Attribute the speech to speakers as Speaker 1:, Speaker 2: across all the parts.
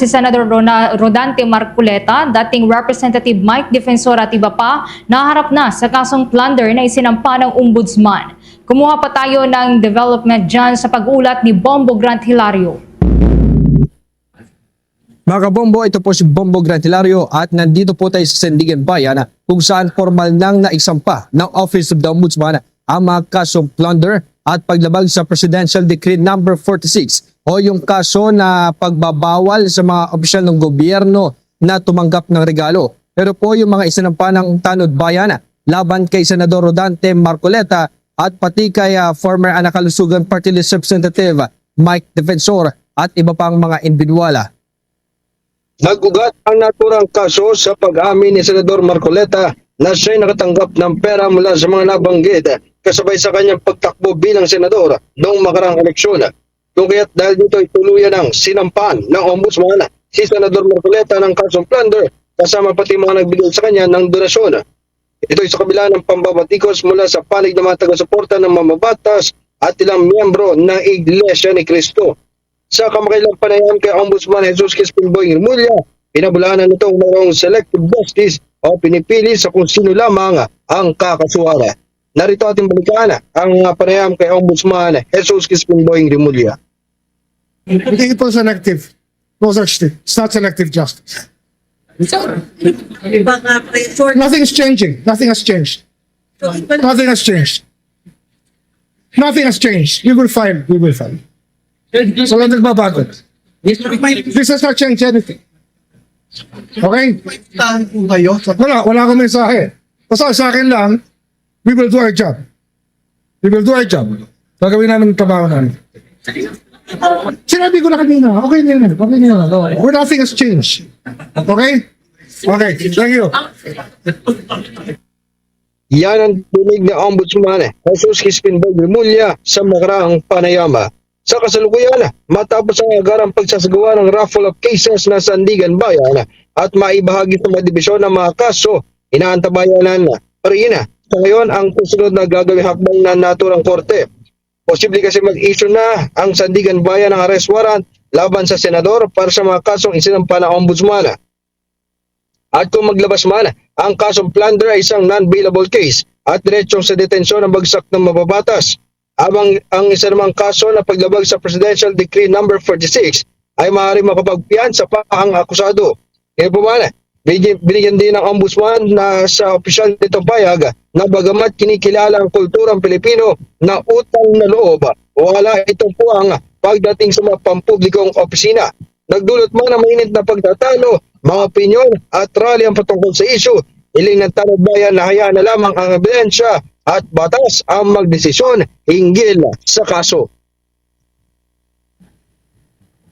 Speaker 1: Si Senador Rodante Marcoleta, dating Representative Mike Defensor at iba pa, naharap na sa kasong plunder na isinampa ng Ombudsman. Kumuha pa tayo ng development dyan sa pag-ulat ni Bombo Grant Hilario.
Speaker 2: Mga kabombo, ito po si Bombo Grant Hilario at nandito po tayo sa Sandigan Bayan kung saan formal nang naisampa ng Office of the Ombudsman ang mga kasong plunder at paglabag sa Presidential Decree No. 46 o yung kaso na pagbabawal sa mga opisyal ng gobyerno na tumanggap ng regalo. Pero po yung mga isinampa ng Tanod Bayan laban kay Senador Rodante Marcoleta at pati kay former Anakalusugan Party List Representative Mike Defensor at iba pang mga individuala.
Speaker 3: Nagugat ang naturang kaso sa pag-amin ni Senador Marcoleta na siya'y nakatanggap ng pera mula sa mga nabanggit kasabay sa kanyang pagtakbo bilang senador noong makarang eleksyon. Kung kaya't dahil dito ay tuluyan ng sinampaan ng Ombudsman si Senador Marcoleta ng kasong plunder kasama pati mga nagbigay sa kanya ng donasyon. Ito ay sa kabila ng pambabatikos mula sa panig ng mga taga-suporta ng mamabatas at ilang miyembro ng Iglesia ni Cristo. Sa kamakailang panayam kay Ombudsman Jesus Crispin Boying Rimulya, pinabulaanan nitong mayroong selective justice o pinipili sa kung sino lamang ang kakasuwara. Narito ating balikan ang panayam kay Ombudsman Jesus Crispin Boying Rimulya.
Speaker 4: I think it was selective. No such thing. It's not selective justice. Nothing is changing. Nothing has changed. Nothing has changed. Nothing has changed. You will find. We will find. Walang nagbabago. This has not changed anything. Okay? Wala akong mensahe. Basta sa akin lang, we will do our job. We will do our job. Gagawin namin ang trabaho namin. Sinabi ko na kanina, okay na yun. Okay na yun. Where nothing has changed. Okay? Okay, thank you.
Speaker 3: Yan ang tunig ni Ombudsman Jesus Crispin Boying Rimulya sa makaraang panayama. Sa kasalukuyan, matapos ang agarang pagsasagawa ng raffle of cases na Sandigan Bayan at maibahagi sa mga dibisyon ng mga kaso, inaantabayanan pa rin sa ngayon ang susunod na gagawing hakbang na naturang korte. Posible kasi mag-issue na ang Sandigan Bayan ng arrest warrant laban sa senador para sa mga kasong isinampa ng Ombudsman. At kung maglabas man, ang kasong plunder ay isang non-bailable case at diretsong sa detensyon ng bagsak ng mababatas. Habang ang isa namang kaso na paglabag sa Presidential Decree No. 46 ay maaari makapagpiyansa pa ang akusado. Kaya po ba, binigyan din ng Ombudsman na sa opisyal nitong payag na bagamat kinikilala ang kulturang Pilipino na utang na loob, wala ito po ang pagdating sa mga pampublikong opisina. Nagdulot man ang mainit na pagtatalo, mga opinyon at rally ang patungkol sa issue, iling ng Tanod Bayan na hayaan na lamang ang ebidensya at batas ang magdesisyon hinggil sa kaso.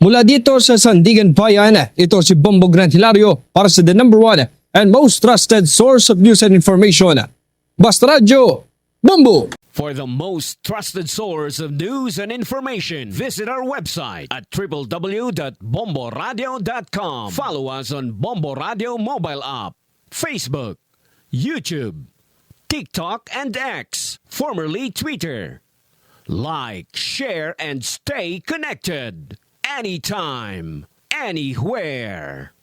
Speaker 2: Mula dito sa Sandigan Bayan, ito si Bombo Grant Hilario para sa the number one and most trusted source of news and information. Basta Radio, Bombo!
Speaker 5: For the most trusted source of news and information, visit our website at www.bomboradio.com. Follow us on Bombo Radio mobile app, Facebook, YouTube, TikTok, and X, formerly Twitter. Like, share, and stay connected. Anytime, anywhere.